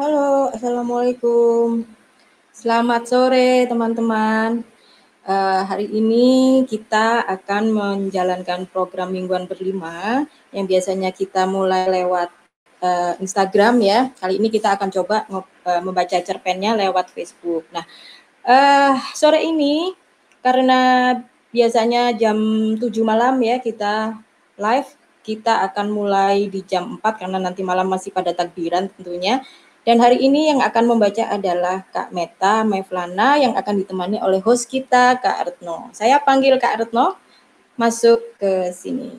Halo, Assalamualaikum. Selamat sore teman-teman. Hari ini kita akan menjalankan program mingguan berlima yang biasanya kita mulai lewat Instagram ya. Kali ini kita akan coba membaca cerpennya lewat Facebook. Nah, sore ini karena biasanya jam 7 malam ya kita live, kita akan mulai di jam 4 karena nanti malam masih pada takbiran tentunya. Dan hari ini yang akan membaca adalah Kak Meta Mevlana yang akan ditemani oleh host kita, Kak Retno. Saya panggil Kak Retno masuk ke sini.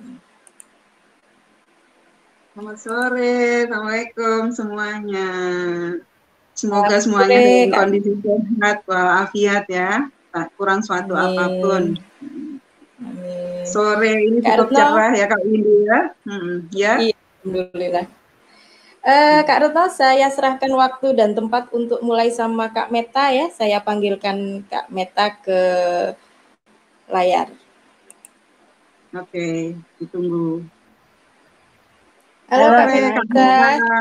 Selamat sore, Assalamualaikum semuanya. Semoga Selamat semuanya sore, dalam Kak. kondisi sehat walafiat ya, tak kurang suatu apapun. Amin. Amin. Sore ini Kak cukup Retno? cerah ya Kak Windy ya. Ya. Iya, alhamdulillah. Kak Retno, saya serahkan waktu dan tempat untuk mulai sama Kak Meta ya. Saya panggilkan Kak Meta ke layar. Oke, ditunggu. Halo Kak Sore Kak Meta. Meta.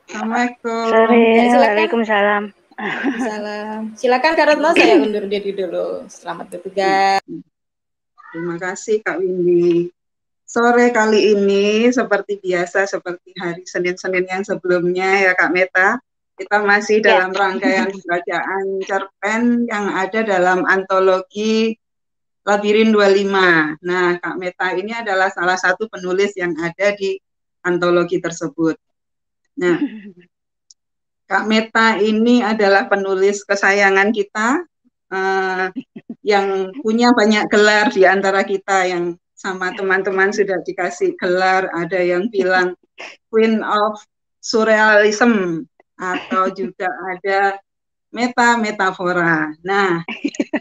Assalamualaikum. Sore, Ya, silakan. Waalaikumsalam. Waalaikumsalam. Silakan Kak Retno, saya undur diri dulu. Selamat bertugas. Terima kasih Kak Windy. Sore kali ini seperti biasa, seperti hari Senin-Senin yang sebelumnya ya Kak Meta, kita masih dalam rangkaian bacaan cerpen yang ada dalam antologi Labirin 25. Nah, Kak Meta ini adalah salah satu penulis yang ada di antologi tersebut. Nah, Kak Meta ini adalah penulis kesayangan kita, yang punya banyak gelar di antara kita, yang sama teman-teman sudah dikasih gelar, ada yang bilang Queen of Surrealism, atau juga ada Metafora. Nah,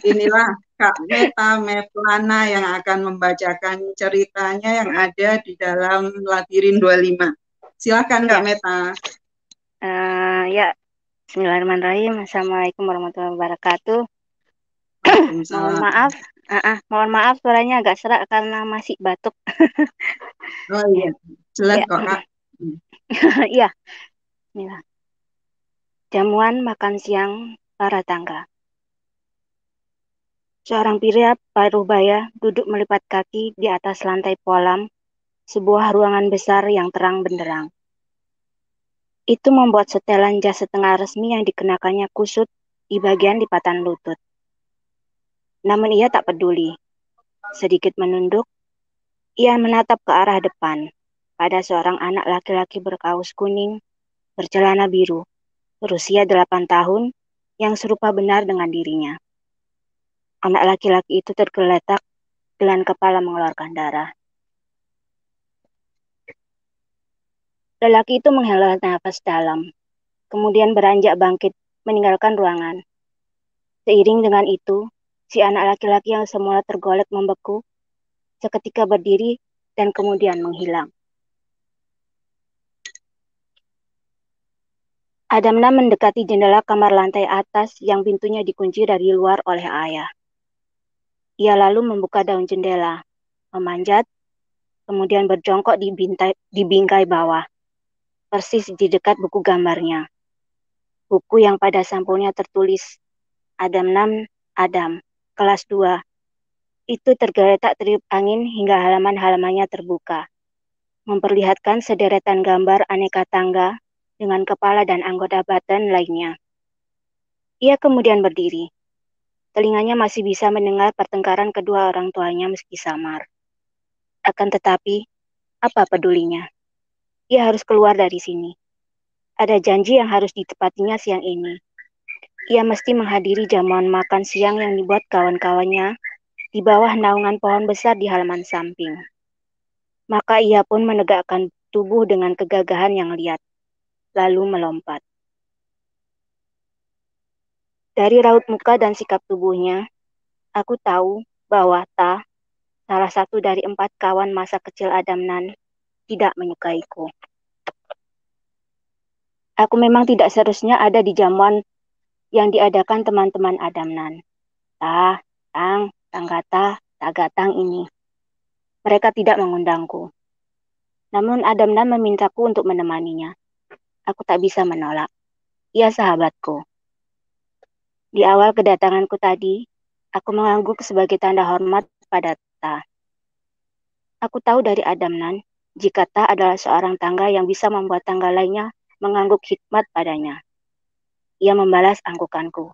inilah Kak Meta Mevlana yang akan membacakan ceritanya yang ada di dalam Labirin 25. Silakan Kak Meta. Ya, Bismillahirrahmanirrahim. Assalamualaikum warahmatullahi wabarakatuh. Waalaikumsalam. Mohon maaf suaranya agak serak karena masih batuk. Oh iya, jelas Ya, kok Kak. iya. Bismillah. Jamuan makan siang para tangga. Seorang pria parubaya duduk melipat kaki di atas lantai kolam sebuah ruangan besar yang terang benderang. Itu membuat setelan jas setengah resmi yang dikenakannya kusut di bagian lipatan lutut. Namun ia tak peduli. Sedikit menunduk, ia menatap ke arah depan pada seorang anak laki-laki berkaus kuning, bercelana biru, berusia 8 tahun, yang serupa benar dengan dirinya. Anak laki-laki itu tergeletak dengan kepala mengeluarkan darah. Lelaki itu menghela nafas dalam, kemudian beranjak bangkit meninggalkan ruangan. Seiring dengan itu, si anak laki-laki yang semula tergolek membeku, seketika berdiri dan kemudian menghilang. Adamna mendekati jendela kamar lantai atas yang pintunya dikunci dari luar oleh ayah. Ia lalu membuka daun jendela, memanjat, kemudian berjongkok di bingkai bawah, persis di dekat buku gambarnya. Buku yang pada sampulnya tertulis Adam Nam Adam, kelas 2. Itu tergeletak tiup angin hingga halaman-halamannya terbuka, memperlihatkan sederetan gambar aneka tangga dengan kepala dan anggota badan lainnya. Ia kemudian berdiri. Telinganya masih bisa mendengar pertengkaran kedua orang tuanya meski samar. Akan tetapi, apa pedulinya? Ia harus keluar dari sini. Ada janji yang harus ditepatinya siang ini. Ia mesti menghadiri jamuan makan siang yang dibuat kawan-kawannya di bawah naungan pohon besar di halaman samping. Maka ia pun menegakkan tubuh dengan kegagahan yang liat, lalu melompat. Dari raut muka dan sikap tubuhnya, aku tahu bahwa Ta, salah satu dari 4 kawan masa kecil Adamnan, tidak menyukaiku. Aku memang tidak seharusnya ada di jamuan yang diadakan teman-teman Adamnan. Ta, Tang, Tanggata, Tagatang ini. Mereka tidak mengundangku. Namun Adamnan memintaku untuk menemaninya. Aku tak bisa menolak. Ia sahabatku. Di awal kedatanganku tadi, aku mengangguk sebagai tanda hormat pada Ta. Aku tahu dari Adamnan, jika Ta adalah seorang tangga yang bisa membuat tangga lainnya mengangguk hikmat padanya. Ia membalas anggukanku.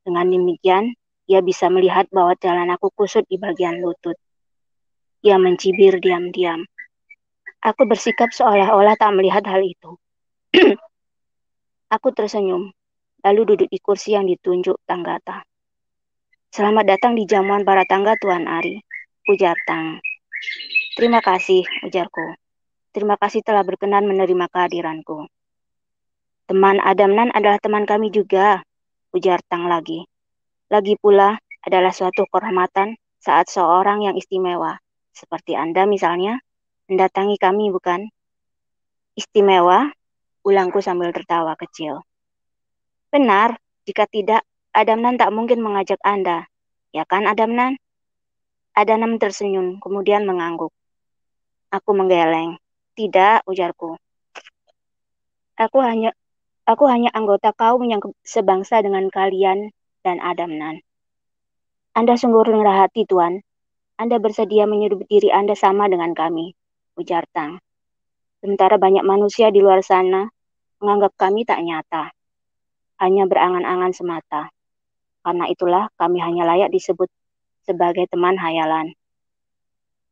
Dengan demikian, ia bisa melihat bahwa jalan aku kusut di bagian lutut. Ia mencibir diam-diam. Aku bersikap seolah-olah tak melihat hal itu. Aku tersenyum, lalu duduk di kursi yang ditunjuk Tanggata. Selamat datang di jamuan para tangga, Tuan Ari, ujar Tang. Terima kasih, ujarku. Terima kasih telah berkenan menerima kehadiranku. Teman Adamnan adalah teman kami juga, ujar Tang lagi. Lagi pula, adalah suatu kehormatan saat seorang yang istimewa, seperti Anda misalnya, mendatangi kami, bukan? Istimewa? Ulangku sambil tertawa kecil. Benar, jika tidak, Adamnan tak mungkin mengajak Anda. Ya kan, Adamnan? Adamnan tersenyum, kemudian mengangguk. Aku menggeleng. Tidak, ujarku. Aku hanya anggota kaum yang sebangsa dengan kalian dan Adamnan. Anda sungguh rendah hati, Tuan. Anda bersedia menyebut diri Anda sama dengan kami, ujar Tang. Sementara banyak manusia di luar sana menganggap kami tak nyata, hanya berangan-angan semata. Karena itulah kami hanya layak disebut sebagai teman hayalan,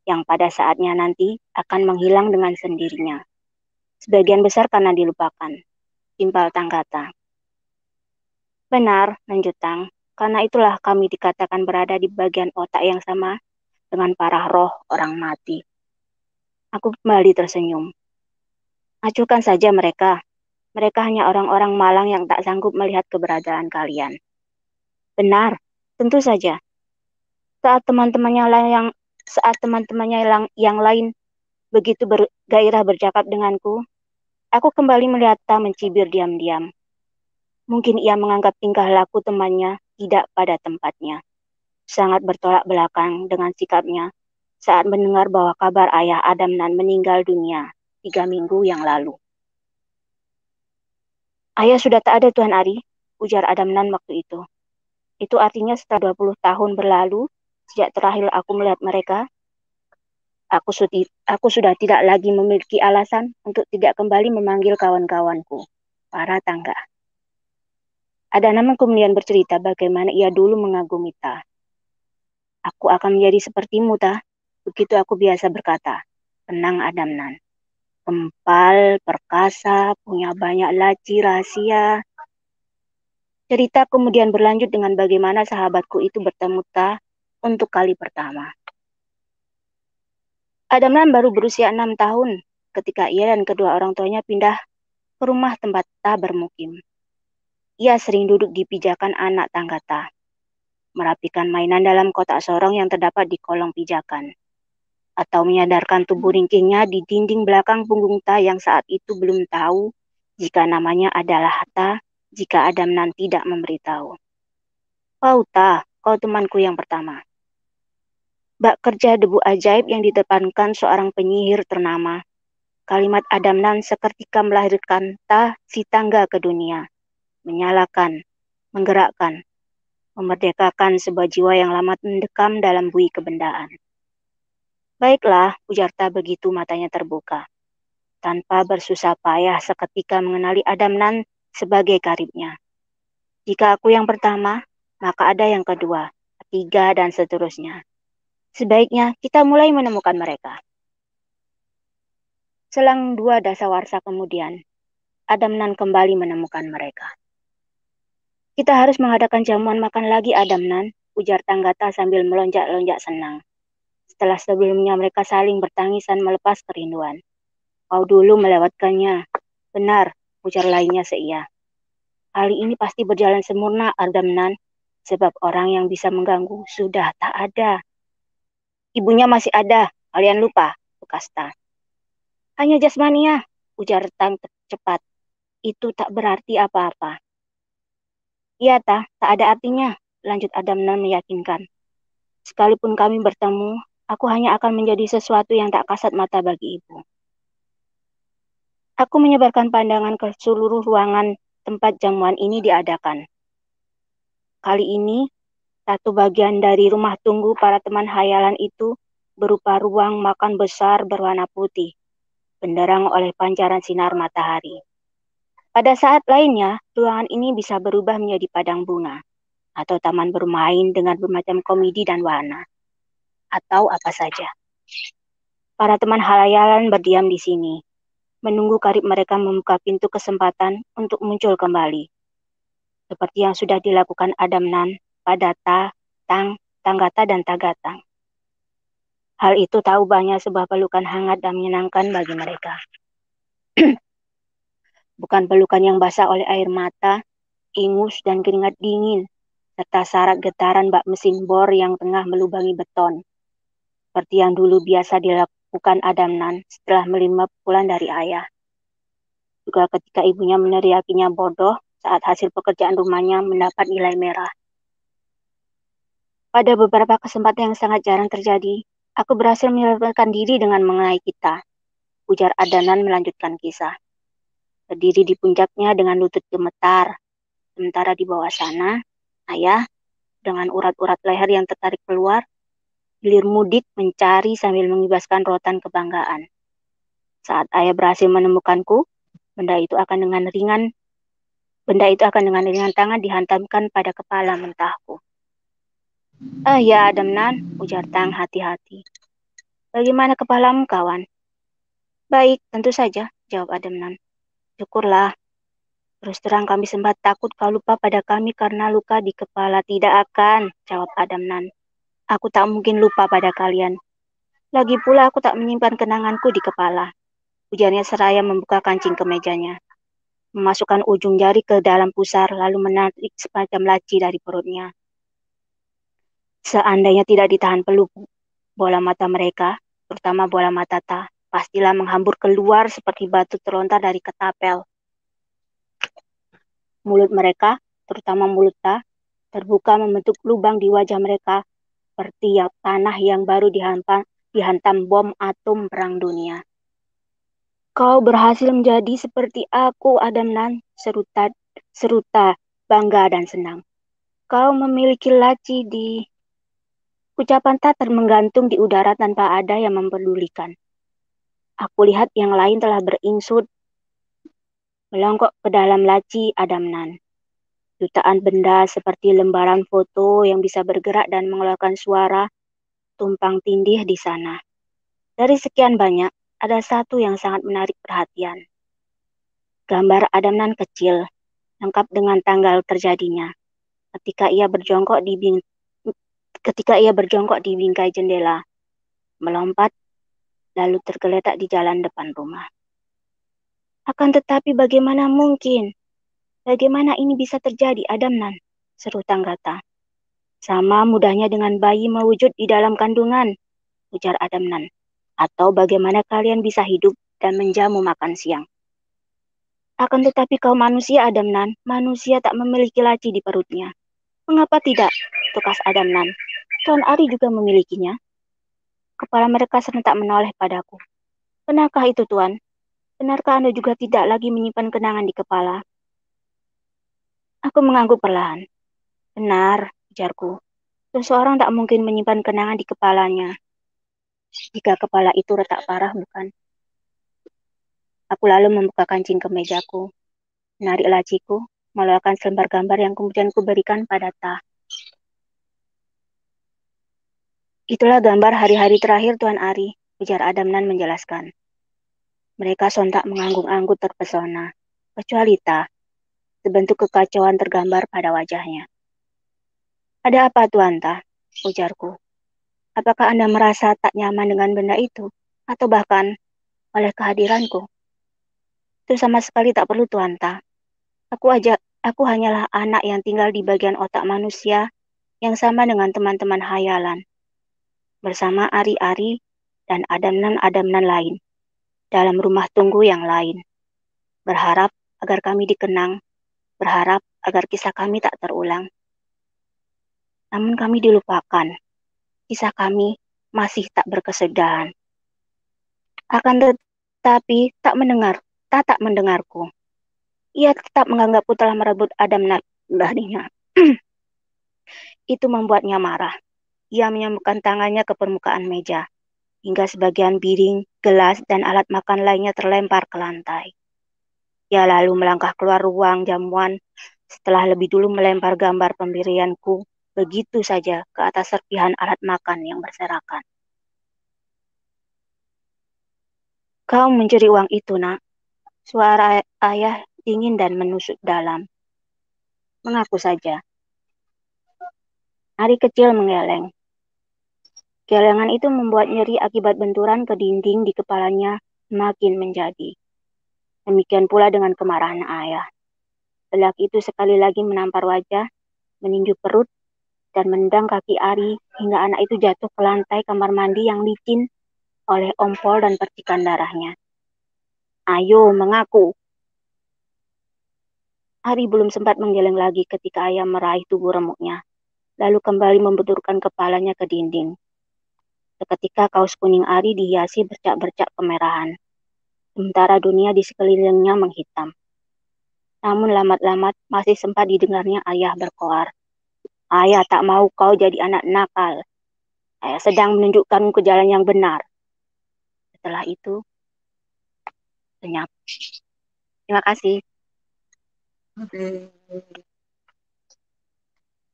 yang pada saatnya nanti akan menghilang dengan sendirinya. Sebagian besar karena dilupakan, timpal Tanggata. Benar, lanjut Tang, karena itulah kami dikatakan berada di bagian otak yang sama dengan para roh orang mati. Aku kembali tersenyum. Acuhkan saja mereka. Mereka hanya orang-orang malang yang tak sanggup melihat keberadaan kalian. Benar, tentu saja. Saat teman-temannya yang lain begitu bergairah bercakap denganku, aku kembali melihat Ta mencibir diam-diam. Mungkin ia menganggap tingkah laku temannya tidak pada tempatnya. Sangat bertolak belakang dengan sikapnya saat mendengar bahwa kabar ayah Adamnan meninggal dunia 3 minggu yang lalu. Ayah sudah tak ada, Tuan Ari, ujar Adamnan waktu itu. Itu artinya setelah 20 tahun berlalu, sejak terakhir aku melihat mereka, aku sudah tidak lagi memiliki alasan untuk tidak kembali memanggil kawan-kawanku, para tangga. Adamnan kemudian bercerita bagaimana ia dulu mengagumi Ta. Aku akan menjadi sepertimu, Ta. Begitu aku biasa berkata. Tenang, Adamnan. Kempal, perkasa, punya banyak laci rahasia. Cerita kemudian berlanjut dengan bagaimana sahabatku itu bertemu Ta untuk kali pertama. Adamnan baru berusia 6 tahun ketika ia dan kedua orang tuanya pindah ke rumah tempat Ta bermukim. Ia sering duduk di pijakan anak tangga Ta, merapikan mainan dalam kotak sorong yang terdapat di kolong pijakan, atau menyadarkan tubuh ringkingnya di dinding belakang punggung Ta yang saat itu belum tahu jika namanya adalah Ta jika Adamnan tidak memberitahu. Kau Ta, kau temanku yang pertama. Bak kerja debu ajaib yang ditepankan seorang penyihir ternama. Kalimat Adamnan seketika melahirkan Ta si tangga ke dunia. Menyalakan, menggerakkan, memerdekakan sebuah jiwa yang lama mendekam dalam bui kebendaan. Baiklah, ujar Ta begitu matanya terbuka. Tanpa bersusah payah seketika mengenali Adamnan sebagai karibnya. Jika aku yang pertama, maka ada yang kedua, ketiga, dan seterusnya. Sebaiknya kita mulai menemukan mereka. Selang 2 dasawarsa kemudian, Adamnan kembali menemukan mereka. Kita harus mengadakan jamuan makan lagi, Adamnan, ujar Tanggata sambil melonjak-lonjak senang. Setelah sebelumnya mereka saling bertangisan melepas kerinduan. Kau dulu melewatkannya. Benar, ujar lainnya seia. Kali ini pasti berjalan sempurna, Adamnan, sebab orang yang bisa mengganggu sudah tak ada. Ibunya masih ada, kalian lupa, bekas Ta. Hanya jasmania, ujar Tang cepat. Itu tak berarti apa-apa. Iya, Ta, tak ada artinya, lanjut Adamnan meyakinkan. Sekalipun kami bertemu, aku hanya akan menjadi sesuatu yang tak kasat mata bagi ibu. Aku menyebarkan pandangan ke seluruh ruangan tempat jamuan ini diadakan. Kali ini, satu bagian dari rumah tunggu para teman hayalan itu berupa ruang makan besar berwarna putih, benderang oleh pancaran sinar matahari. Pada saat lainnya, ruangan ini bisa berubah menjadi padang bunga, atau taman bermain dengan bermacam komedi dan warna, atau apa saja. Para teman hayalan berdiam di sini, menunggu karib mereka membuka pintu kesempatan untuk muncul kembali. Seperti yang sudah dilakukan Adamnan pada Tanggata dan Tagatang. Hal itu tak ubahnya sebuah pelukan hangat dan menyenangkan bagi mereka. Bukan pelukan yang basah oleh air mata, ingus dan keringat dingin, serta syarat getaran bak mesin bor yang tengah melubangi beton. Seperti yang dulu biasa dilakukan Adamnan setelah menerima pukulan dari ayah. Juga ketika ibunya meneriakinya bodoh saat hasil pekerjaan rumahnya mendapat nilai merah. Pada beberapa kesempatan yang sangat jarang terjadi, aku berhasil menyelamatkan diri dengan mengenai kita, ujar Adamnan melanjutkan kisah. Berdiri di puncaknya dengan lutut gemetar, sementara di bawah sana, ayah, dengan urat-urat leher yang tertarik keluar, hilir mudik mencari sambil mengibaskan rotan kebanggaan. Saat ayah berhasil menemukanku, benda itu akan dengan ringan tangan dihantamkan pada kepala mentahku. Ya Adamnan, ujar Tang hati-hati. Bagaimana kepalamu, kawan? Baik, tentu saja, jawab Adamnan. Syukurlah. Terus terang kami sempat takut kau lupa pada kami karena luka di kepala. Tidak akan, jawab Adamnan. Aku tak mungkin lupa pada kalian. Lagi pula aku tak menyimpan kenanganku di kepala. Ujarnya seraya membuka kancing kemejanya. Memasukkan ujung jari ke dalam pusar lalu menarik semacam laci dari perutnya. Seandainya tidak ditahan peluk, bola mata mereka, terutama bola mata Ta, pastilah menghambur keluar seperti batu terlontar dari ketapel. Mulut mereka, terutama mulut Ta, terbuka membentuk lubang di wajah mereka seperti tanah yang baru dihantam bom atom perang dunia. Kau berhasil menjadi seperti aku, Adamnan, seruta bangga dan senang. Kau memiliki laci di... Ucapan Tak termenggantung di udara tanpa ada yang mempedulikan. Aku lihat yang lain telah beringsut melongkok ke dalam laci Adamnan. Jutaan benda seperti lembaran foto yang bisa bergerak dan mengeluarkan suara tumpang tindih di sana. Dari sekian banyak, ada satu yang sangat menarik perhatian. Gambar Adamnan kecil, lengkap dengan tanggal terjadinya. Ketika ia berjongkok di bingkai jendela, melompat, lalu tergeletak di jalan depan rumah. Akan tetapi bagaimana mungkin? Bagaimana ini bisa terjadi, Adamnan? Seru Tanggata. Sama mudahnya dengan bayi mewujud di dalam kandungan, ujar Adamnan. Atau bagaimana kalian bisa hidup dan menjamu makan siang? Akan tetapi kau manusia, Adamnan. Manusia tak memiliki laci di perutnya. Mengapa tidak? Tukas Adamnan. Tuan Ari juga memilikinya. Kepala mereka serentak menoleh padaku. Benarkah itu, Tuan? Benarkah Anda juga tidak lagi menyimpan kenangan di kepala? Aku mengangguk perlahan. Benar, ujarku. Seseorang tak mungkin menyimpan kenangan di kepalanya. Jika kepala itu retak parah, bukan? Aku lalu membuka kancing kemejaku, menarik laciku, mengeluarkan selembar gambar yang kemudian kuberikan pada Ta. Itulah gambar hari-hari terakhir Tuan Ari, ujar Adamnan menjelaskan. Mereka sontak mengangguk-angguk terpesona, kecuali Ta, sebentuk kekacauan tergambar pada wajahnya. Ada apa Tuan Ta? Ujarku. Apakah Anda merasa tak nyaman dengan benda itu? Atau bahkan oleh kehadiranku? Itu sama sekali tak perlu Tuan Ta. Aku hanyalah anak yang tinggal di bagian otak manusia yang sama dengan teman-teman hayalan. Bersama Ari-Ari dan Adamnan-Adamnan lain. Dalam rumah tunggu yang lain. Berharap agar kami dikenang. Berharap agar kisah kami tak terulang. Namun kami dilupakan. Kisah kami masih tak berkesudahan. Akan tetapi tak mendengarku. Ia tetap menganggapku telah merebut Adam darinya. Itu membuatnya marah. Ia menyambutkan tangannya ke permukaan meja, hingga sebagian piring, gelas, dan alat makan lainnya terlempar ke lantai. Ia lalu melangkah keluar ruang jamuan setelah lebih dulu melempar gambar pemberianku begitu saja ke atas serpihan alat makan yang berserakan. Kau mencuri uang itu, nak. Suara ayah dingin dan menusuk dalam. Mengaku saja. Ari kecil menggeleng. Gelengan itu membuat nyeri akibat benturan ke dinding di kepalanya makin menjadi. Demikian pula dengan kemarahan ayah. Lelaki itu sekali lagi menampar wajah, meninju perut, dan menendang kaki Ari hingga anak itu jatuh ke lantai kamar mandi yang licin oleh ompol dan percikan darahnya. Ayo, mengaku. Ari belum sempat menggeleng lagi ketika ayah meraih tubuh remuknya, lalu kembali membenturkan kepalanya ke dinding. Seketika kaos kuning Ari dihiasi bercak-bercak kemerahan, sementara dunia di sekelilingnya menghitam. Namun lambat-lambat masih sempat didengarnya ayah berkoar. Ayah tak mau kau jadi anak nakal. Ayah sedang menunjukkanmu ke jalan yang benar. Setelah itu, senyap. Terima kasih. Oke.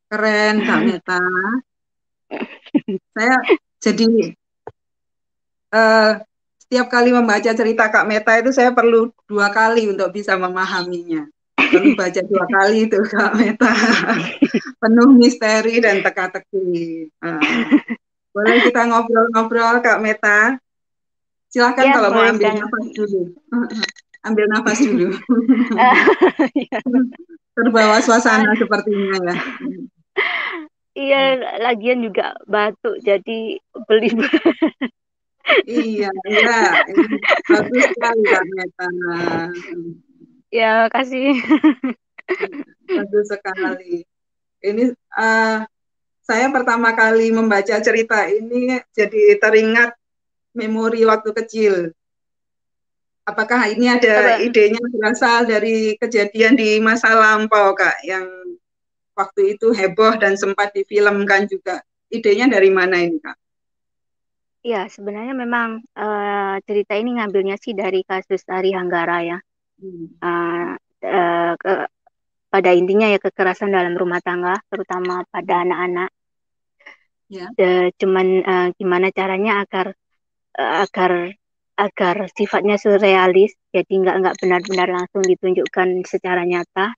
Keren, Kak Meta. Saya jadi setiap kali membaca cerita Kak Meta itu saya perlu 2 kali untuk bisa memahaminya. Perlu baca 2 kali itu Kak Meta. Penuh misteri dan teka-teki. Boleh kita ngobrol-ngobrol Kak Meta? Silahkan Ya, kalau mau boleh ambil sekali. nafas dulu. Ambil nafas dulu. Ya. Terbawa suasana sepertinya ya. Iya, lagian juga batuk, jadi beli. Iya, iya. Ini bagus sekali Kak Meta. Ya, kasih. Bagus sekali. Ini saya pertama kali membaca cerita ini jadi teringat memori waktu kecil. Apakah ini ada Apa? idenya berasal dari kejadian di masa lampau, Kak, yang waktu itu heboh dan sempat difilmkan juga. Idenya dari mana ini, Kak? Ya, sebenarnya memang cerita ini ngambilnya sih dari kasus Ari Hanggara ya. Hmm. Uh, uh, ke, pada intinya ya kekerasan dalam rumah tangga, terutama pada anak-anak. Ya. Cuman gimana caranya agar agar sifatnya surrealis, jadi nggak benar-benar langsung ditunjukkan secara nyata.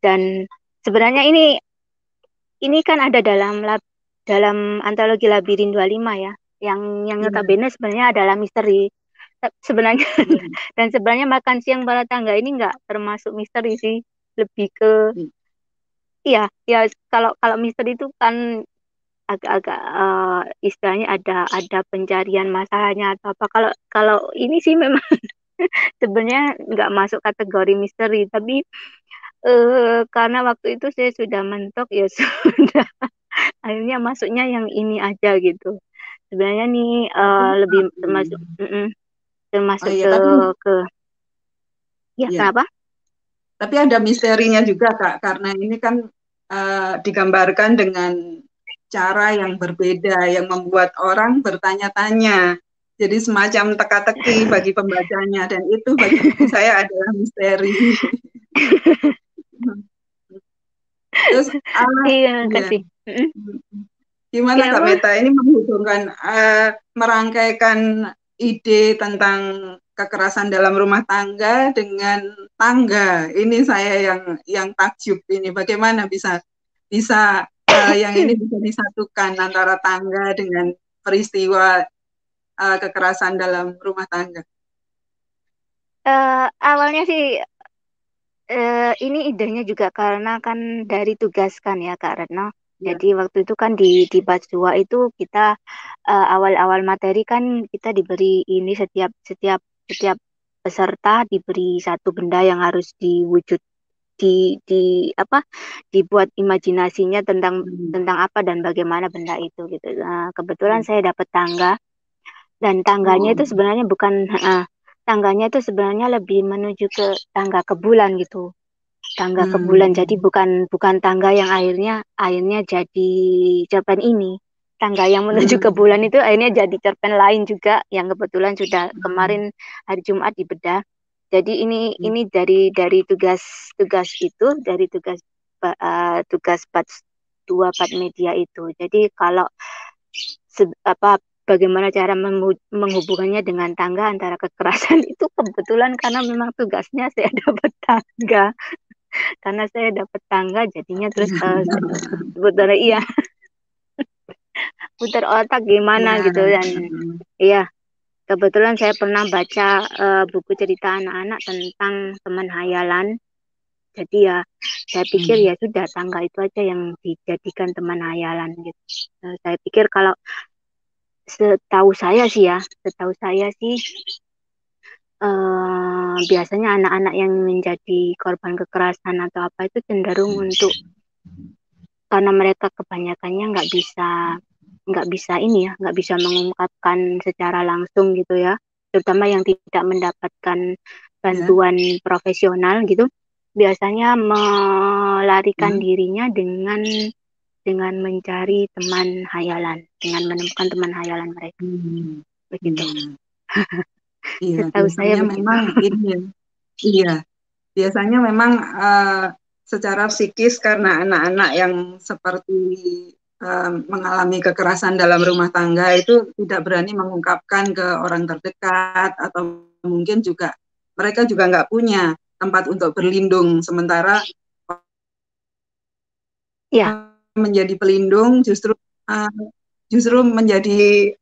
Dan sebenarnya ini kan ada dalam antologi Labirin 25 ya, yang Ya. notabene sebenarnya adalah misteri sebenarnya. Ya. Dan sebenarnya makan siang bala tangga ini nggak termasuk misteri sih, lebih ke iya ya, kalau kalau misteri itu kan agak-agak istilahnya ada pencarian masalahnya atau apa. Kalau kalau ini sih memang sebenarnya nggak masuk kategori misteri, tapi karena waktu itu saya sudah mentok ya sudah, akhirnya masuknya yang ini aja gitu. Sebenarnya nih lebih termasuk Oh termasuk iya, tapi ke ya ya, kenapa? tapi ada misterinya juga, Kak, karena ini kan digambarkan dengan cara yang berbeda yang membuat orang bertanya-tanya. Jadi semacam teka-teki bagi pembacanya dan itu bagi saya adalah misteri. Terus Iya, ya. kasih. Gimana Kak Kenapa? Meta ini menghubungkan merangkaikan ide tentang kekerasan dalam rumah tangga dengan tangga. Ini saya yang takjub ini. Bagaimana bisa bisa yang ini bisa disatukan antara tangga dengan peristiwa kekerasan dalam rumah tangga. Awalnya sih ini idenya juga karena kan dari tugas kan ya Kak Retno. Ya. Jadi waktu itu kan di batch 2 itu kita awal-awal materi kan kita diberi ini setiap setiap setiap peserta diberi satu benda yang harus diwujud di apa dibuat imajinasinya tentang Hmm. tentang apa dan bagaimana benda itu gitu. Nah, kebetulan Hmm. saya dapat tangga dan tangganya Oh. itu sebenarnya bukan tangganya itu sebenarnya lebih menuju ke tangga ke bulan gitu. Tangga ke bulan. Jadi bukan tangga yang airnya jadi cerpen ini. Tangga yang menuju ke bulan itu akhirnya jadi cerpen lain juga yang kebetulan sudah kemarin hari Jumat dibedah. Jadi ini dari tugas itu dari tugas batch 2 part media itu. Jadi kalau bagaimana cara menghubungannya dengan tangga antara kekerasan itu kebetulan karena memang tugasnya saya dapat tangga. Karena saya dapat tangga jadinya terus sebetulnya iya putar otak gimana gitu dan iya kebetulan saya pernah baca buku cerita anak-anak tentang teman hayalan. Jadi ya saya pikir ya sudah tangga itu aja yang dijadikan teman hayalan gitu. Saya pikir kalau setahu saya sih biasanya anak-anak yang menjadi korban kekerasan atau apa itu cenderung untuk karena mereka kebanyakannya nggak bisa nggak bisa mengungkapkan secara langsung gitu ya, terutama yang tidak mendapatkan bantuan profesional gitu, biasanya melarikan dirinya dengan mencari teman hayalan, dengan menemukan teman hayalan mereka, begitu. Iya, Setahu saya memang ini iya, biasanya memang secara psikis karena anak-anak yang seperti mengalami kekerasan dalam rumah tangga itu tidak berani mengungkapkan ke orang terdekat atau mungkin juga mereka juga nggak punya tempat untuk berlindung, sementara menjadi pelindung justru menjadi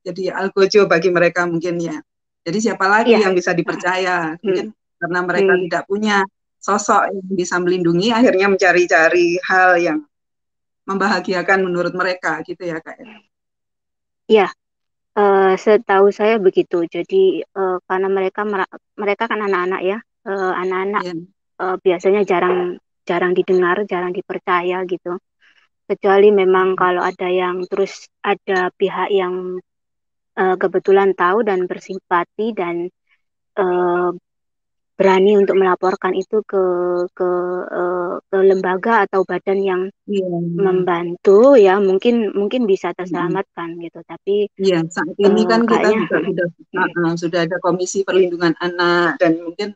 jadi algojo bagi mereka mungkin ya. Jadi siapa lagi yang bisa dipercaya? Mungkin karena mereka tidak punya sosok yang bisa melindungi, akhirnya mencari-cari hal yang membahagiakan menurut mereka gitu ya Kak. Iya, setahu saya begitu. Jadi karena mereka kan anak-anak ya, anak-anak biasanya jarang didengar, jarang dipercaya gitu. Kecuali memang kalau ada pihak yang kebetulan tahu dan bersimpati dan berani untuk melaporkan itu ke lembaga atau badan yang membantu ya mungkin bisa terselamatkan gitu. Tapi saat ini kan kita juga sudah ada Komisi Perlindungan Anak dan mungkin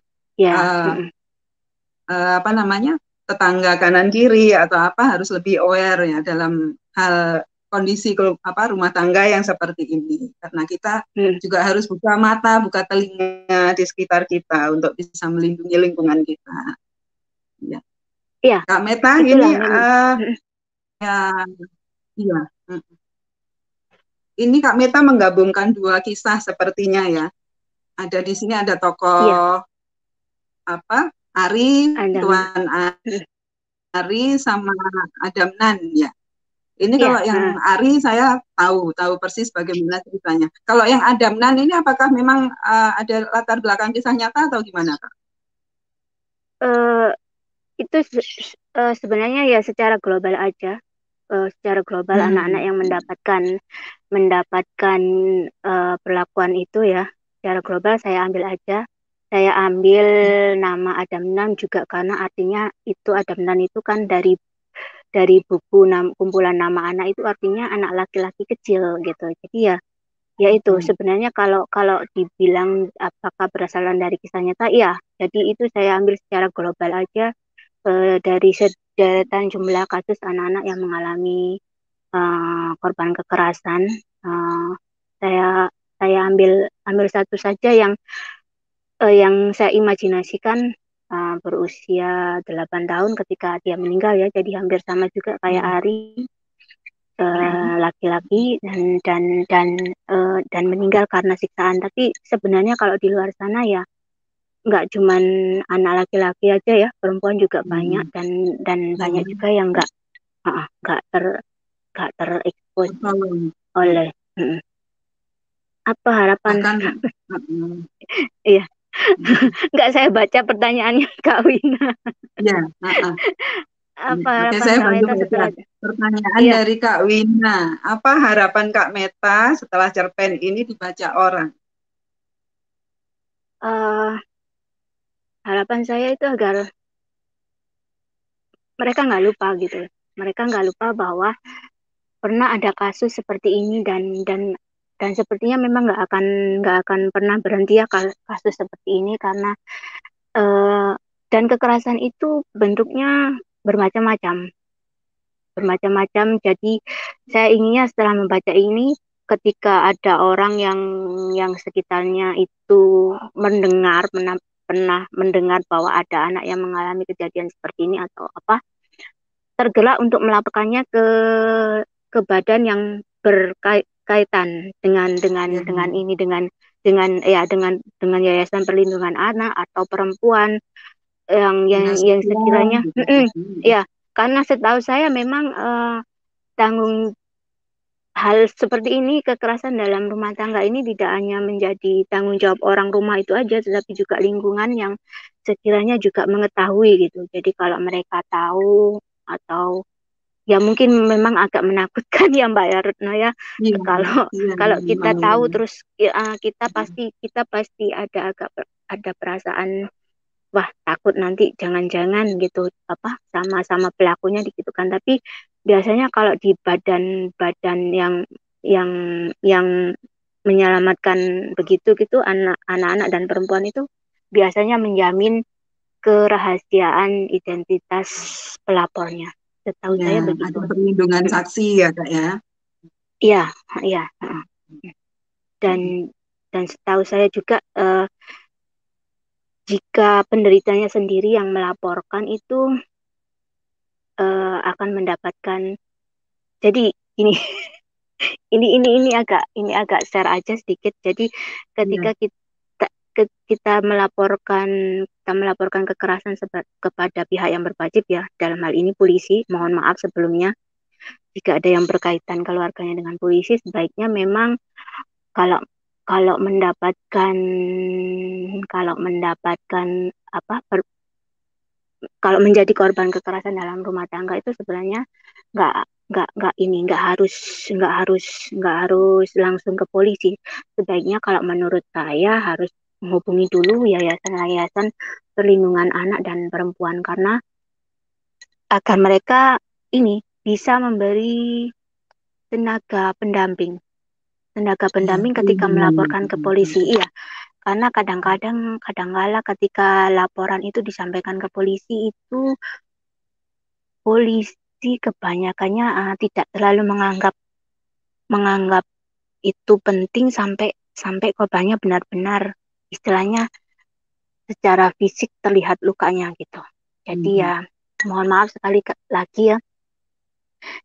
tetangga kanan kiri atau apa harus lebih aware ya dalam hal kondisi rumah tangga yang seperti ini, karena kita juga harus buka mata, buka telinga di sekitar kita untuk bisa melindungi lingkungan kita. Ya. Iya. Kak Meta ini ini Kak Meta menggabungkan dua kisah sepertinya ya. Ada di sini ada tokoh Ari, Tuan Ari sama Adamnan ya. Ini kalau yang Ari saya tahu persis bagaimana ceritanya. Kalau yang Adamnan ini apakah memang ada latar belakang kisah nyata atau gimana Kak? Itu sebenarnya ya secara global aja. Secara global anak-anak yang mendapatkan perlakuan itu ya. Secara global saya ambil aja. Saya ambil nama Adamnan juga karena artinya itu Adamnan itu kan dari buku kumpulan nama anak itu artinya anak laki-laki kecil gitu. Jadi ya itu sebenarnya kalau dibilang apakah berasalan dari kisah nyata, iya. Jadi itu saya ambil secara global aja dari sederetan jumlah kasus anak-anak yang mengalami korban kekerasan. Saya ambil satu saja yang saya imajinasikan berusia 8 tahun ketika dia meninggal ya, jadi hampir sama juga kayak Ari, laki-laki dan meninggal karena siksaan. Tapi sebenarnya kalau di luar sana ya nggak cuman anak laki-laki aja ya, perempuan juga banyak dan banyak juga yang nggak terekspos oleh apa harapan iya. Nggak saya baca pertanyaannya Kak Wina. Ya, apa oke, harapan saya Kak Meta setelah pertanyaan dari Kak Wina. Apa harapan Kak Meta setelah cerpen ini dibaca orang? harapan saya itu agar mereka nggak lupa gitu. Mereka nggak lupa bahwa pernah ada kasus seperti ini dan sepertinya memang nggak akan pernah berhenti ya kasus seperti ini karena eh, dan kekerasan itu bentuknya bermacam-macam bermacam-macam. Jadi saya inginnya setelah membaca ini, ketika ada orang yang sekitarnya itu pernah mendengar bahwa ada anak yang mengalami kejadian seperti ini atau apa, tergerak untuk melaporkannya ke badan yang berkaitan dengan ini dengan Yayasan Perlindungan Anak atau Perempuan yang sekiranya gitu. ya, karena setahu saya memang tanggung hal seperti ini, kekerasan dalam rumah tangga ini tidak hanya menjadi tanggung jawab orang rumah itu aja, tetapi juga lingkungan yang sekiranya juga mengetahui gitu. Jadi kalau mereka tahu atau ya mungkin memang agak menakutkan ya Mbak ya Retno ya, Iya, kalau iya, kalau kita memang, tahu memang. terus ya, kita pasti ada perasaan wah takut nanti jangan-jangan gitu apa sama pelakunya digitukan. Tapi biasanya kalau di badan-badan yang yang menyelamatkan begitu gitu anak-anak dan perempuan itu biasanya menjamin kerahasiaan identitas pelapornya. Setahu Ya, saya ada begitu. perlindungan saksi ya Kak ya. Iya, iya. Dan dan setahu saya juga jika penderitanya sendiri yang melaporkan itu akan mendapatkan. Jadi ini ini agak share aja sedikit. Jadi Iya. ketika kita melaporkan kekerasan kepada pihak yang berwajib ya, dalam hal ini polisi, mohon maaf sebelumnya jika ada yang berkaitan keluarganya dengan polisi, sebaiknya memang kalau kalau mendapatkan kalau mendapatkan apa kalau menjadi korban kekerasan dalam rumah tangga itu sebenarnya nggak nggak harus langsung ke polisi. Sebaiknya kalau menurut saya harus menghubungi dulu yayasan-yayasan perlindungan anak dan perempuan karena agar mereka ini bisa memberi tenaga pendamping tenaga Ya, pendamping ketika perlindungan. melaporkan ke polisi. Iya, karena kadang-kala ketika laporan itu disampaikan ke polisi itu polisi kebanyakannya tidak terlalu menganggap menganggap itu penting sampai sampai korbannya benar-benar istilahnya secara fisik terlihat lukanya gitu. Jadi Mhm. ya mohon maaf sekali lagi ya.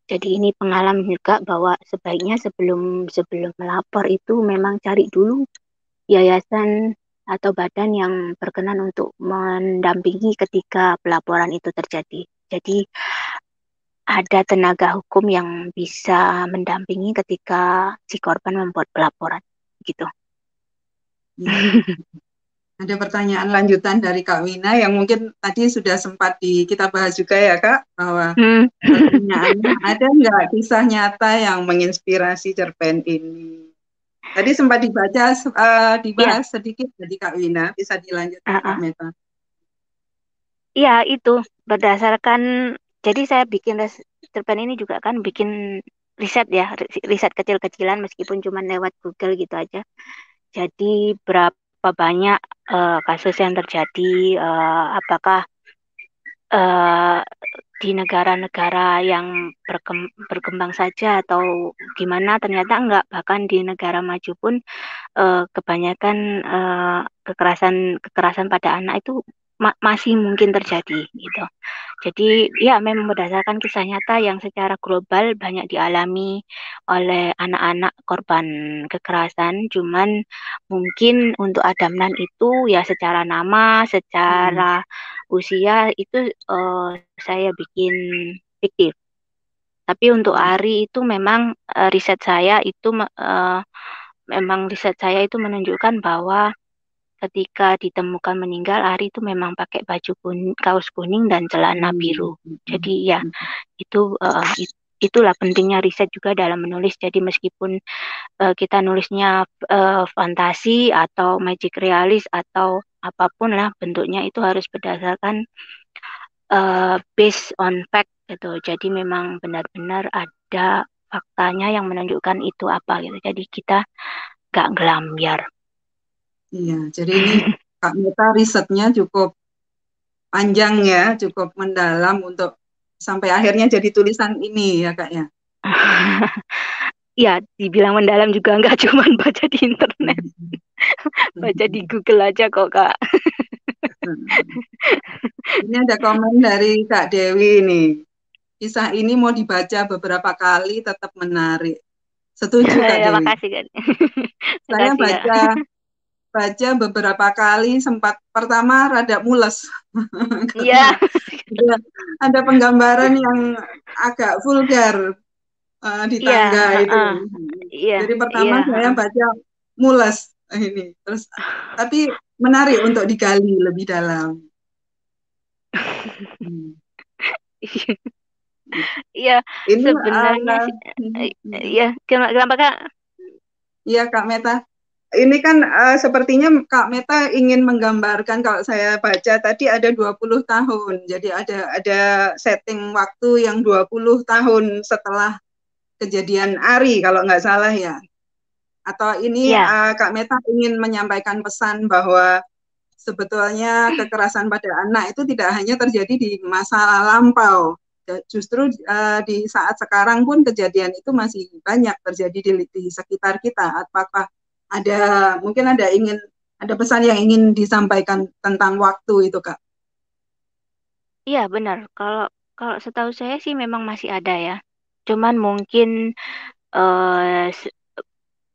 Jadi ini pengalaman juga bahwa sebaiknya sebelum sebelum melapor itu memang cari dulu yayasan atau badan yang berkenan untuk mendampingi ketika pelaporan itu terjadi. Jadi ada tenaga hukum yang bisa mendampingi ketika si korban membuat pelaporan gitu. Ya. Ada pertanyaan lanjutan dari Kak Wina yang mungkin tadi sudah sempat kita bahas juga ya Kak, bahwa pertanyaannya ada nggak kisah nyata yang menginspirasi cerpen ini? Tadi sempat dibahas Ya, sedikit dari Kak Wina, bisa dilanjutkan Kak Meta. iya itu berdasarkan jadi saya bikin cerpen ini juga kan bikin riset ya, riset kecil-kecilan meskipun cuma lewat Google gitu aja. Jadi berapa banyak kasus yang terjadi, apakah eh, di negara-negara yang berkembang saja atau gimana, ternyata enggak, bahkan di negara maju pun kebanyakan kekerasan kekerasan pada anak itu masih mungkin terjadi gitu. Jadi ya memang berdasarkan kisah nyata yang secara global banyak dialami oleh anak-anak korban kekerasan. Cuman mungkin untuk Adamnan itu ya secara nama, secara usia itu saya bikin fiktif. Tapi untuk Ari itu memang riset saya itu menunjukkan bahwa ketika ditemukan meninggal, Ari itu memang pakai baju kaos kuning dan celana biru. Jadi ya itu itulah pentingnya riset juga dalam menulis. Jadi meskipun kita nulisnya fantasi atau magic realis atau apapun lah bentuknya, itu harus berdasarkan based on fact gitu. Jadi memang benar-benar ada faktanya yang menunjukkan itu apa gitu. Jadi kita nggak ngelambiar. Iya, jadi ini Kak Meta risetnya cukup panjang ya, cukup mendalam untuk sampai akhirnya jadi tulisan ini ya Kak ya. Ya, dibilang mendalam juga nggak cuman baca di internet. Baca di Google aja kok, Kak. Ini ada komen dari Kak Dewi nih. Kisah ini mau dibaca beberapa kali tetap menarik. Setuju Kak Ya, Dewi? makasih, Kak. Saya Makasih, Kak. baca beberapa kali, sempat pertama rada mules Iya. karena ada penggambaran yang agak vulgar di Iya, tangga itu. iya, Jadi iya, pertama saya baca mules ini, terus tapi menarik untuk digali lebih dalam. Hmm. Iya, Ini sebenarnya sih, ya, kenapa, Kak? iya Kak Meta. Ini kan sepertinya Kak Meta ingin menggambarkan, kalau saya baca tadi ada 20 tahun. Jadi ada setting waktu yang 20 tahun setelah kejadian Ari kalau nggak salah ya. Atau ini Ya, Kak Meta ingin menyampaikan pesan bahwa sebetulnya kekerasan pada anak itu tidak hanya terjadi di masa lampau. Justru di saat sekarang pun kejadian itu masih banyak terjadi di sekitar kita. Apakah mungkin ada pesan yang ingin disampaikan tentang waktu itu, Kak? iya benar. Kalau kalau setahu saya sih memang masih ada ya. Cuman mungkin eh, se-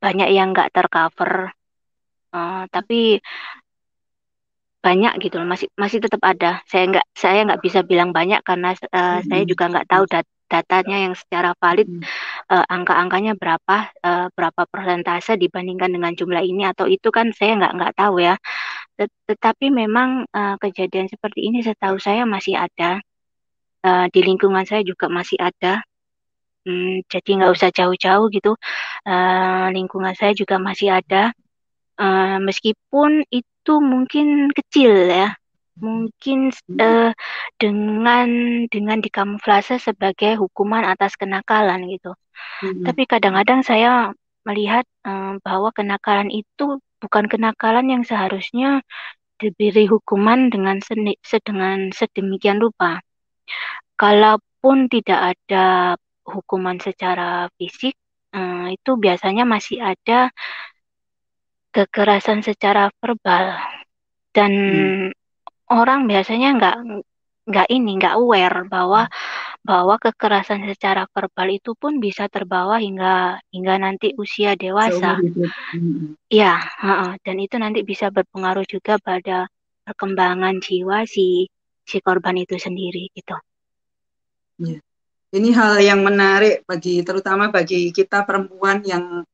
banyak yang nggak tercover. Tapi banyak gitu loh, masih masih tetap ada. Saya nggak bisa bilang banyak karena saya juga nggak tahu datanya yang secara valid, angka-angkanya berapa, berapa persentase dibandingkan dengan jumlah ini atau itu, kan saya nggak tahu ya. Tetapi memang kejadian seperti ini setahu saya masih ada. Di lingkungan saya juga masih ada. Jadi nggak usah jauh-jauh gitu. Lingkungan saya juga masih ada. Meskipun itu mungkin kecil ya, mungkin eh, dengan dikamuflase sebagai hukuman atas kenakalan gitu. Tapi kadang-kadang saya melihat bahwa kenakalan itu bukan kenakalan yang seharusnya diberi hukuman dengan sedemikian rupa. Kalaupun tidak ada hukuman secara fisik, itu biasanya masih ada kekerasan secara verbal, dan orang biasanya nggak aware bahwa kekerasan secara verbal itu pun bisa terbawa hingga nanti usia dewasa. Seumur hidup. Ya, dan itu nanti bisa berpengaruh juga pada perkembangan jiwa si korban itu sendiri gitu. Ya. Ini hal yang menarik terutama bagi kita perempuan yang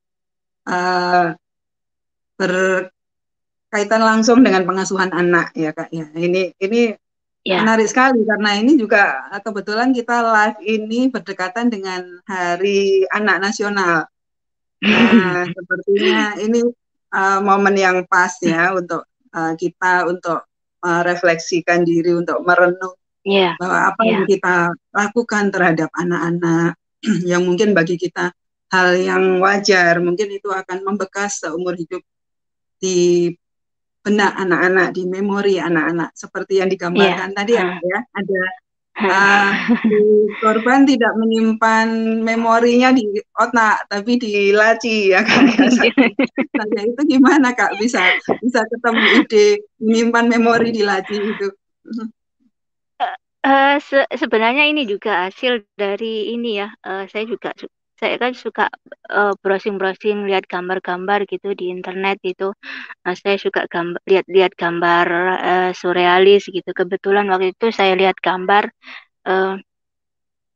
berkaitan langsung dengan pengasuhan anak ya Kak ya. Ini Ya. menarik sekali karena ini juga kebetulan kita live ini berdekatan dengan Hari Anak Nasional. Nah, sepertinya ini momen yang pas ya untuk kita untuk merefleksikan diri, untuk merenung Ya, bahwa apa yang ya, kita lakukan terhadap anak-anak yang mungkin bagi kita hal yang wajar, mungkin itu akan membekas seumur hidup di benak anak-anak, di memori anak-anak, seperti yang ya. digambarkan tadi ya, ada si korban tidak menyimpan memorinya di otak, tapi di laci ya Kak. Saya itu gimana Kak bisa ketemu ide menyimpan memori di laci itu? Sebenarnya ini juga hasil dari ini ya. Saya kan suka browsing-browsing, lihat gambar-gambar gitu di internet gitu. Saya suka lihat-lihat gambar surrealis gitu. Kebetulan waktu itu saya eh,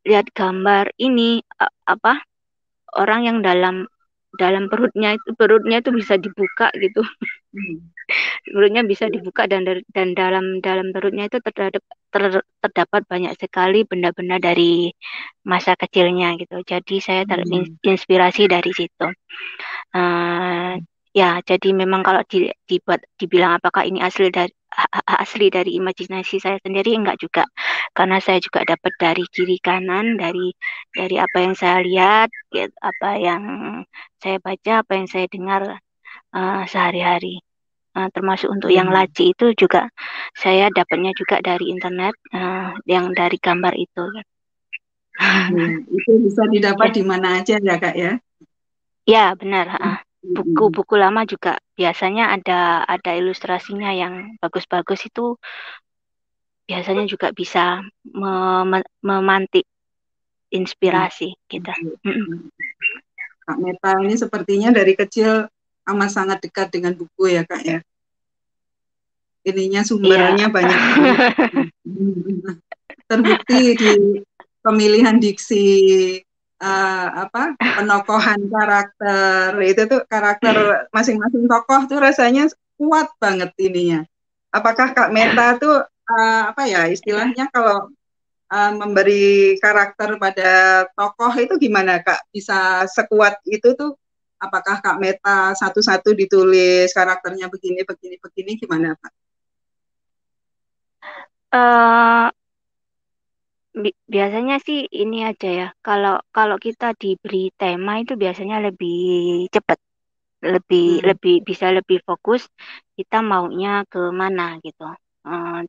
lihat gambar ini, apa, orang yang dalam dalam perutnya itu bisa dibuka gitu. Perutnya bisa dibuka dan dalam perutnya itu terdapat banyak sekali benda-benda dari masa kecilnya gitu. Jadi saya terinspirasi dari situ. Ya, jadi memang kalau dibilang apakah ini asli dari imajinasi saya sendiri, enggak juga, karena saya juga dapat dari kiri kanan, dari apa yang saya lihat, gitu, apa yang saya baca, apa yang saya dengar sehari-hari. Termasuk untuk yang laci itu juga saya dapatnya juga dari internet, yang dari gambar itu. Itu bisa didapat di mana aja ya Kak ya? Ya, benar. Buku-buku lama juga biasanya ada ilustrasinya yang bagus-bagus, itu biasanya juga bisa memantik inspirasi kita. Kak Meta ini sepertinya dari kecil amat sangat dekat dengan buku ya Kak ya? Ininya sumbernya banyak. Terbukti di pemilihan diksi penokohan karakter, itu tuh karakter masing-masing tokoh tuh rasanya kuat banget ininya. Apakah Kak Meta tuh istilahnya kalau memberi karakter pada tokoh itu gimana Kak? Bisa sekuat itu tuh? Apakah Kak Meta satu-satu ditulis karakternya begini gimana Pak? Biasanya sih ini aja ya. Kalau kita diberi tema itu biasanya lebih cepat, lebih bisa lebih fokus. Kita maunya ke mana gitu.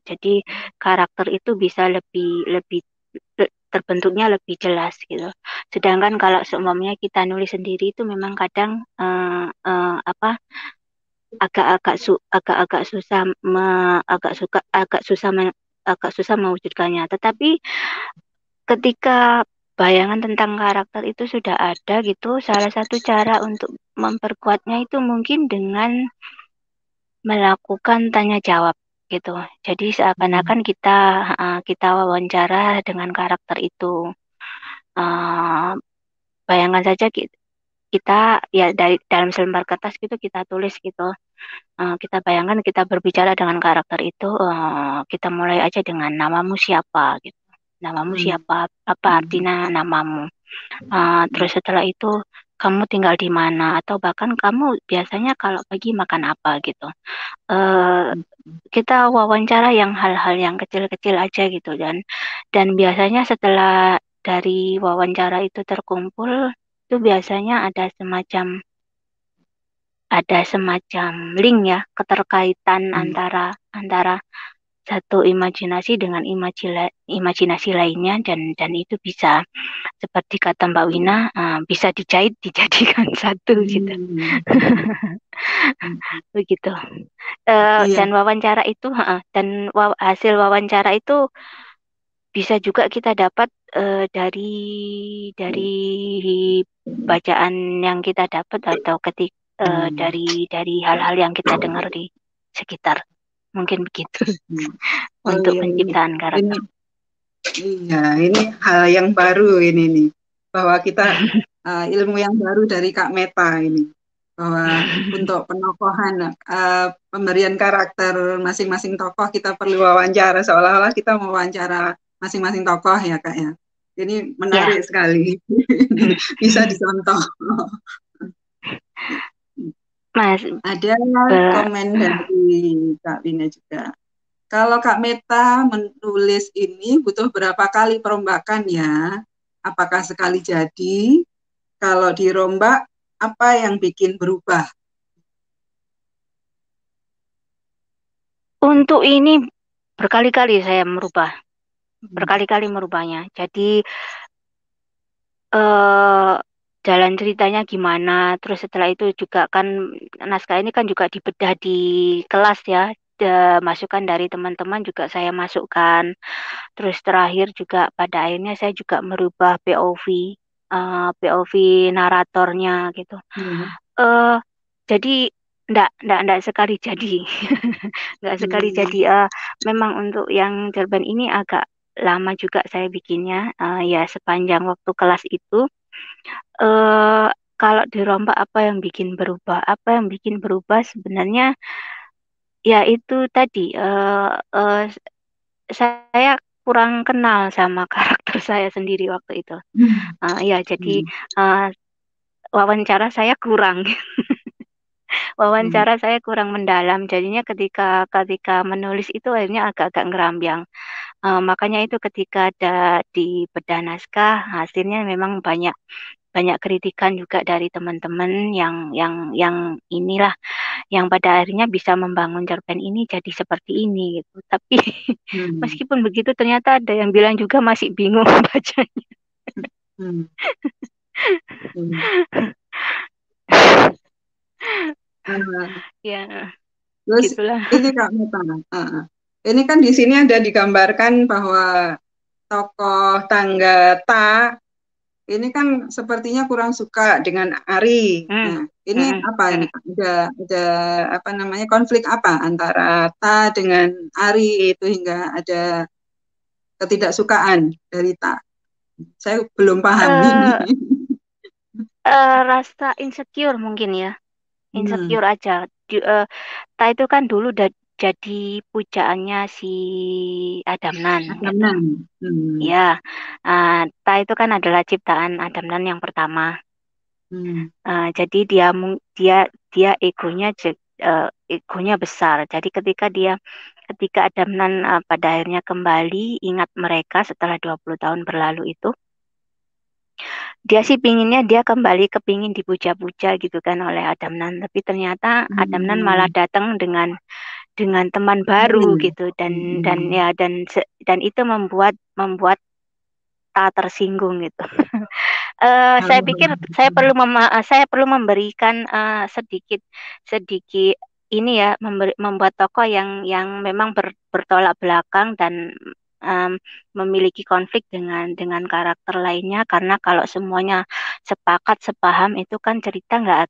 Jadi karakter itu bisa lebih terbentuknya lebih jelas gitu. Sedangkan kalau seumpamanya kita nulis sendiri itu memang kadang agak susah agak susah mewujudkannya. Tetapi ketika bayangan tentang karakter itu sudah ada gitu, salah satu cara untuk memperkuatnya itu mungkin dengan melakukan tanya jawab gitu. Jadi seakan-akan kita wawancara dengan karakter itu. Bayangkan saja kita ya dalam selembar kertas gitu kita tulis gitu. Kita bayangkan kita berbicara dengan karakter itu, kita mulai aja dengan namamu siapa gitu. Namamu siapa? Apa artinya namamu? Terus setelah itu kamu tinggal di mana? Atau bahkan kamu biasanya kalau pagi makan apa gitu. Kita wawancara yang hal-hal yang kecil-kecil aja gitu, dan biasanya setelah dari wawancara itu terkumpul, itu biasanya ada semacam link ya, keterkaitan antara satu imajinasi dengan imajinasi lainnya, dan itu bisa seperti kata Mbak Wina, bisa dijadikan satu gitu. Begitu. Dan wawancara itu hasil wawancara itu bisa juga kita dapat dari bacaan yang kita dapat, atau dari hal-hal yang kita dengar di sekitar. Mungkin begitu untuk penciptaan karakter. Ini hal yang baru ini nih, bahwa kita ilmu yang baru dari Kak Meta ini, bahwa untuk penokohan pemberian karakter masing-masing tokoh kita perlu wawancara, seolah-olah kita mewawancara masing-masing tokoh ya Kak ya. Ini menarik sekali. Bisa dicontoh. Mas, ada komen dari Kak Wina juga. Kalau Kak Meta menulis ini butuh berapa kali perombakan ya? Apakah sekali jadi? Kalau dirombak, apa yang bikin berubah? Untuk ini berkali-kali saya berkali-kali merubahnya. Jadi jalan ceritanya gimana, terus setelah itu juga kan naskah ini kan juga dibedah di kelas ya, masukan dari teman-teman juga saya masukkan, terus terakhir juga pada akhirnya saya juga merubah POV naratornya gitu. Jadi enggak sekali jadi. Enggak sekali jadi. Memang untuk yang cerpen ini agak lama juga saya bikinnya, ya sepanjang waktu kelas itu kalau dirombak apa yang bikin berubah? Apa yang bikin berubah sebenarnya ya itu tadi saya kurang kenal sama karakter saya sendiri waktu itu. Ya jadi Hmm. uh, wawancara saya kurang. Hmm. Wawancara saya kurang mendalam. Jadinya ketika ketika menulis itu akhirnya agak-agak ngerambiang. Makanya itu ketika ada di bedah naskah hasilnya memang banyak banyak kritikan juga dari teman-teman yang inilah yang pada akhirnya bisa membangun cerpen ini jadi seperti ini gitu. Tapi Hmm. meskipun begitu ternyata ada yang bilang juga masih bingung bacanya. Hmm. Hmm. Ah, Ya, terus gitulah. ini Kak Meta, ini kan di sini ada digambarkan bahwa tokoh tangga Ta ini kan sepertinya kurang suka dengan Ari. Hmm, Nah, ini mm-mm, apa ini mm-mm. Kak? Ada apa namanya konflik apa antara Ta dengan Ari itu hingga ada ketidaksukaan dari Ta. Saya belum paham ini. Eh, Rasa insecure mungkin ya, Hmm, insecure aja. Ta itu kan dulu udah jadi pujaannya si Adamnan gitu. Adamnan. Hmm, Ya, Ta itu kan adalah ciptaan Adamnan yang pertama. hmm, Jadi dia dia egonya besar. Jadi ketika Adamnan pada akhirnya kembali ingat mereka setelah 20 tahun berlalu itu, dia sih pinginnya dia kembali kepingin dipuja-puja gitu kan oleh Adamnan. Tapi ternyata Adamnan malah hmm. datang dengan teman baru Ari. gitu dan Hmm, ya dan itu membuat membuat Ta tersinggung gitu. Saya pikir saya perlu memberikan sedikit sedikit ini ya membuat tokoh yang memang bertolak belakang dan em, memiliki konflik dengan karakter lainnya karena kalau semuanya sepakat sepaham itu kan cerita nggak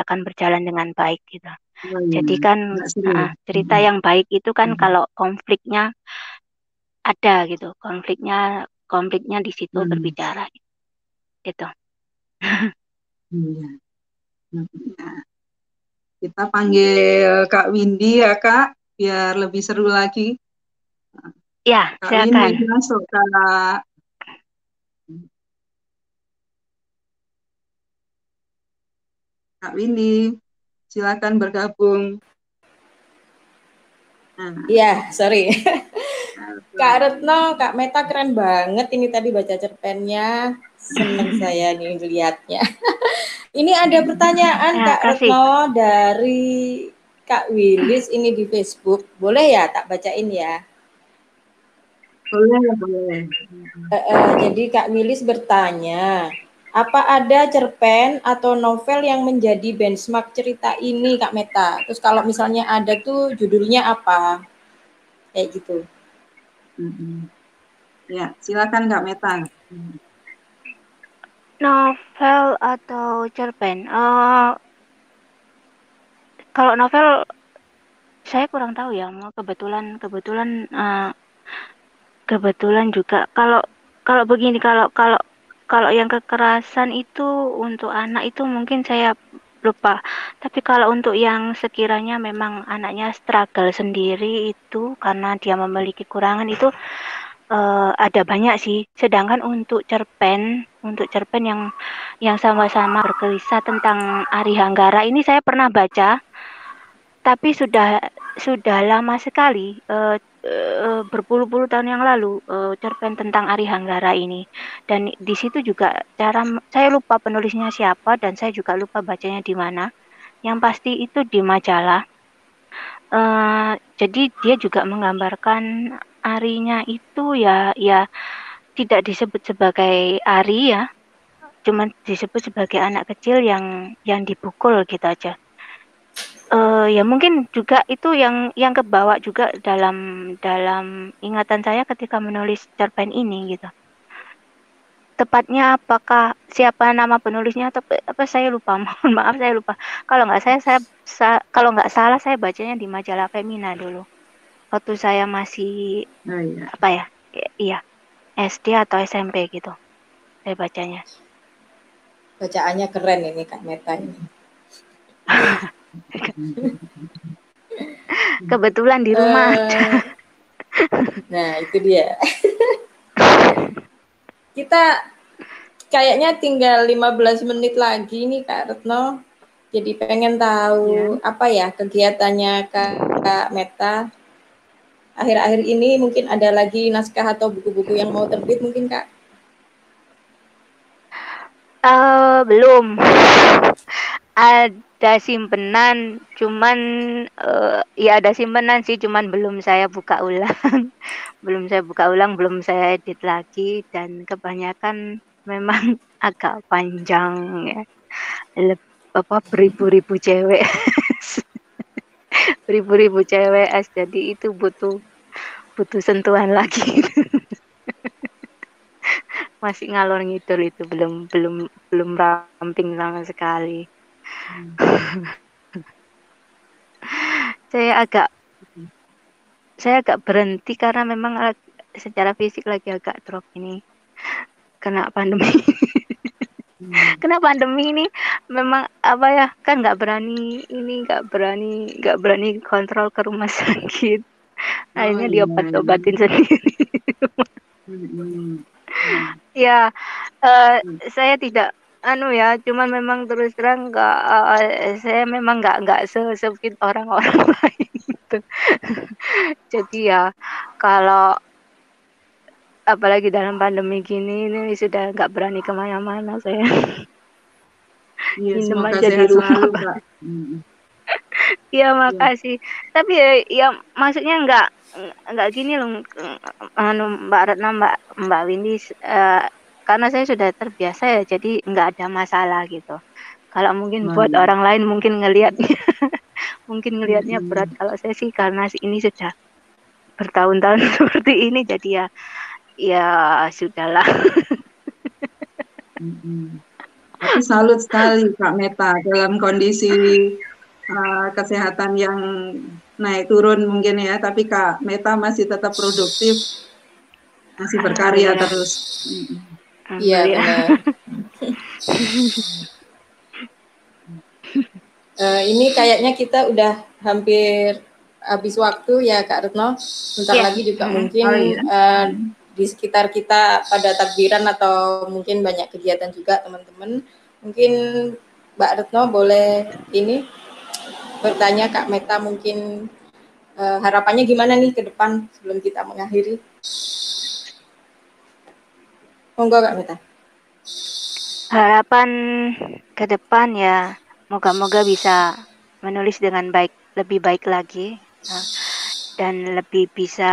akan berjalan dengan baik gitu. oh iya, Jadi kan nggak seru. cerita Hmm, yang baik itu kan hmm, kalau konfliknya ada gitu, konfliknya di situ hmm, berbicara gitu. iya. Hmm, ya. Kita panggil Kak Windy ya Kak, biar lebih seru lagi. Ya, Kak Windy silakan. masuk Kak. Kak Windy, silakan bergabung. Nah, Iya, sorry. Kak oke. Retno, Kak Meta keren banget ini tadi baca cerpennya. Seneng saya nih lihatnya. Ini ada pertanyaan Ya, Kak kasih. Retno dari Kak Wilis ini di Facebook. Boleh ya tak bacain ya? Boleh, boleh. Jadi Kak Wilis bertanya, apa ada cerpen atau novel yang menjadi benchmark cerita ini Kak Meta? Terus kalau misalnya ada tuh judulnya apa? Kayak gitu. Hmm, ya, silakan Kak Meta. Hmm. Novel atau cerpen? Kalau novel saya kurang tahu ya. Kebetulan kebetulan kebetulan juga kalau kalau begini kalau kalau kalau yang kekerasan itu untuk anak itu mungkin saya lupa. Tapi kalau untuk yang sekiranya memang anaknya struggle sendiri itu karena dia memiliki kurangan itu ada banyak sih. Sedangkan untuk cerpen yang sama-sama berkisah tentang Ari Hanggara ini saya pernah baca, tapi sudah lama sekali, berpuluh-puluh tahun yang lalu, cerpen tentang Ari Hanggara ini. Dan di situ juga saya lupa penulisnya siapa dan saya juga lupa bacanya di mana. Yang pasti itu di majalah. Jadi dia juga menggambarkan Arinya itu ya tidak disebut sebagai Ari ya, cuman disebut sebagai anak kecil yang dipukul gitu aja. Ya mungkin juga itu yang kebawa juga dalam dalam ingatan saya ketika menulis cerpen ini gitu. Tepatnya apakah siapa nama penulisnya atau apa saya lupa. Mohon maaf saya lupa. Kalau nggak salah saya bacanya di majalah Femina dulu. Waktu saya masih Oh iya. apa ya? Iya, SD atau SMP gitu. Saya bacanya. Bacaannya keren ini Kak Meta ini. Kebetulan di rumah. Nah, itu dia. Kita kayaknya tinggal 15 menit lagi nih Kak Retno. Jadi pengen tahu apa ya kegiatannya Kak Meta. Akhir-akhir ini mungkin ada lagi naskah atau buku-buku yang mau terbit mungkin Kak? Belum. Ada simpenan, cuman ya ada simpenan sih, cuman belum saya buka ulang. belum saya edit lagi, dan kebanyakan memang agak panjang ya. Beribu-ribu cewek. Beribu-ribu cewek, jadi itu butuh sentuhan lagi. Masih ngalor ngidul itu, belum ramping sama sekali. Saya agak berhenti karena memang secara fisik lagi agak drop ini, kena pandemi. Kena pandemi ini memang apa ya, kan nggak berani kontrol ke rumah sakit. Akhirnya diobat-obatin sendiri. Ya, saya tidak cuman memang terus terang saya memang nggak sesepit orang-orang lain gitu. Jadi ya kalau apalagi dalam pandemi gini ini sudah nggak berani kemana-mana saya. Iya, semoga sehat selalu, Kak. Iya, makasih. Tapi ya maksudnya nggak gini loh, Mbak Retno, Mbak Windy, karena saya sudah terbiasa ya, jadi nggak ada masalah gitu. Kalau mungkin buat orang lain mungkin ngelihatnya berat. Kalau saya sih karena ini sudah bertahun-tahun seperti ini, jadi ya sudahlah. Tapi salut sekali Kak Meta dalam kondisi kesehatan yang naik turun mungkin ya, tapi Kak Meta masih tetap produktif, masih berkarya terus. Iya benar. Ini kayaknya kita udah hampir habis waktu ya Kak Retno. Bentar lagi juga mungkin di sekitar kita pada takbiran atau mungkin banyak kegiatan juga teman-teman. Mungkin Mbak Retno boleh ini bertanya Kak Meta mungkin harapannya gimana nih ke depan sebelum kita mengakhiri. Monggo Kak Meta. Harapan ke depan ya, moga-moga bisa menulis dengan lebih baik lagi, dan lebih bisa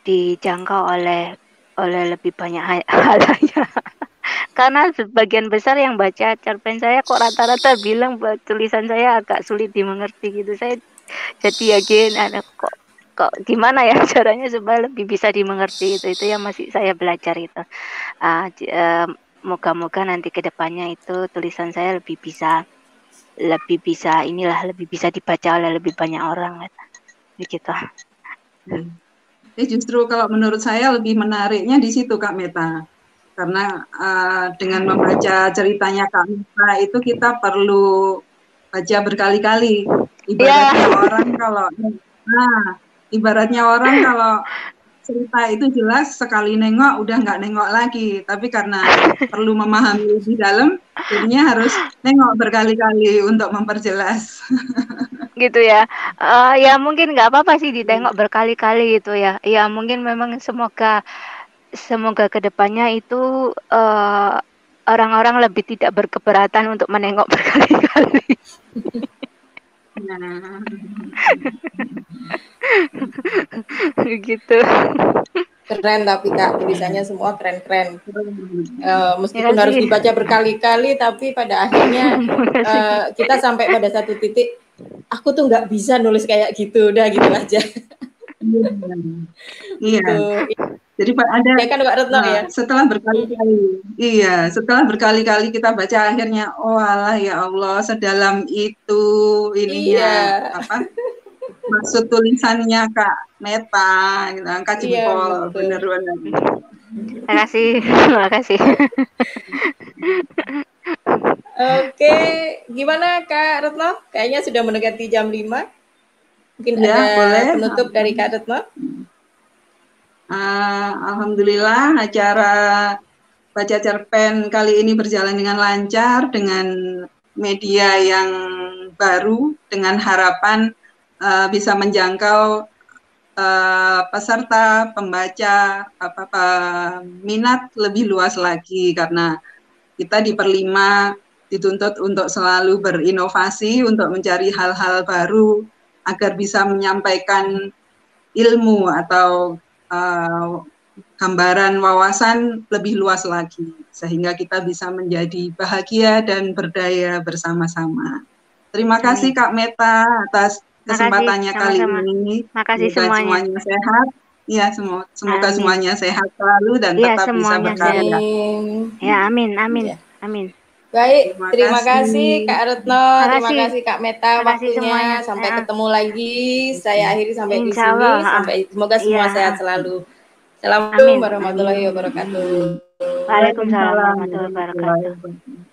dijangkau oleh lebih banyak halayak. Karena sebagian besar yang baca cerpen saya kok rata-rata bilang tulisan saya agak sulit dimengerti gitu. Saya jadi yakin kok gimana ya caranya supaya lebih bisa dimengerti, itu yang masih saya belajar itu. Moga-moga nanti ke depannya itu tulisan saya lebih bisa dibaca oleh lebih banyak orang gitu. Justru kalau menurut saya lebih menariknya di situ Kak Meta, karena dengan membaca ceritanya Kak Meta itu kita perlu baca berkali-kali. Ibaratnya orang kalau cerita itu jelas sekali nengok udah nggak nengok lagi, tapi karena perlu memahami lebih dalam, jadinya harus nengok berkali-kali untuk memperjelas. Gitu ya. Ya mungkin nggak apa-apa sih ditengok berkali-kali gitu ya. Ya mungkin memang semoga kedepannya itu orang-orang lebih tidak berkeberatan untuk menengok berkali-kali. Gitu. Keren tapi Kak, tulisannya semua keren-keren. Meskipun harus dibaca berkali-kali, tapi pada akhirnya kita sampai pada satu titik, aku tuh nggak bisa nulis kayak gitu, udah gitu aja. Iya. Jadi ada ya kan Pak Retno ya. Setelah berkali-kali kita baca akhirnya, oh alah ya Allah, sedalam itu ininya maksud tulisannya Kak Meta, gitu, angkat jempol, bener-bener. Terima kasih. Oke, gimana Kak Retno? Kayaknya sudah mendekati jam 5. Mungkin Ya, ada boleh. penutup dari Kak Retno? Alhamdulillah acara Baca Cerpen kali ini berjalan dengan lancar, dengan media yang baru, dengan harapan bisa menjangkau peserta, pembaca, minat lebih luas lagi, karena kita di Perlima dituntut untuk selalu berinovasi, untuk mencari hal-hal baru, agar bisa menyampaikan ilmu atau gambaran wawasan lebih luas lagi, sehingga kita bisa menjadi bahagia dan berdaya bersama-sama. Terima kasih Kak Meta atas kesempatannya kali ini. Makasih semuanya sehat. Ya, semoga semuanya sehat selalu dan tetap bisa berkarya. Ya, amin, amin, amin. Baik, terima kasih Kak Retno, terima kasih Kak Meta waktunya. Semuanya. Sampai ketemu lagi. Saya akhiri sampai di sini. Semoga semua sehat selalu. Assalamualaikum warahmatullahi wabarakatuh. Waalaikumsalam warahmatullahi wabarakatuh.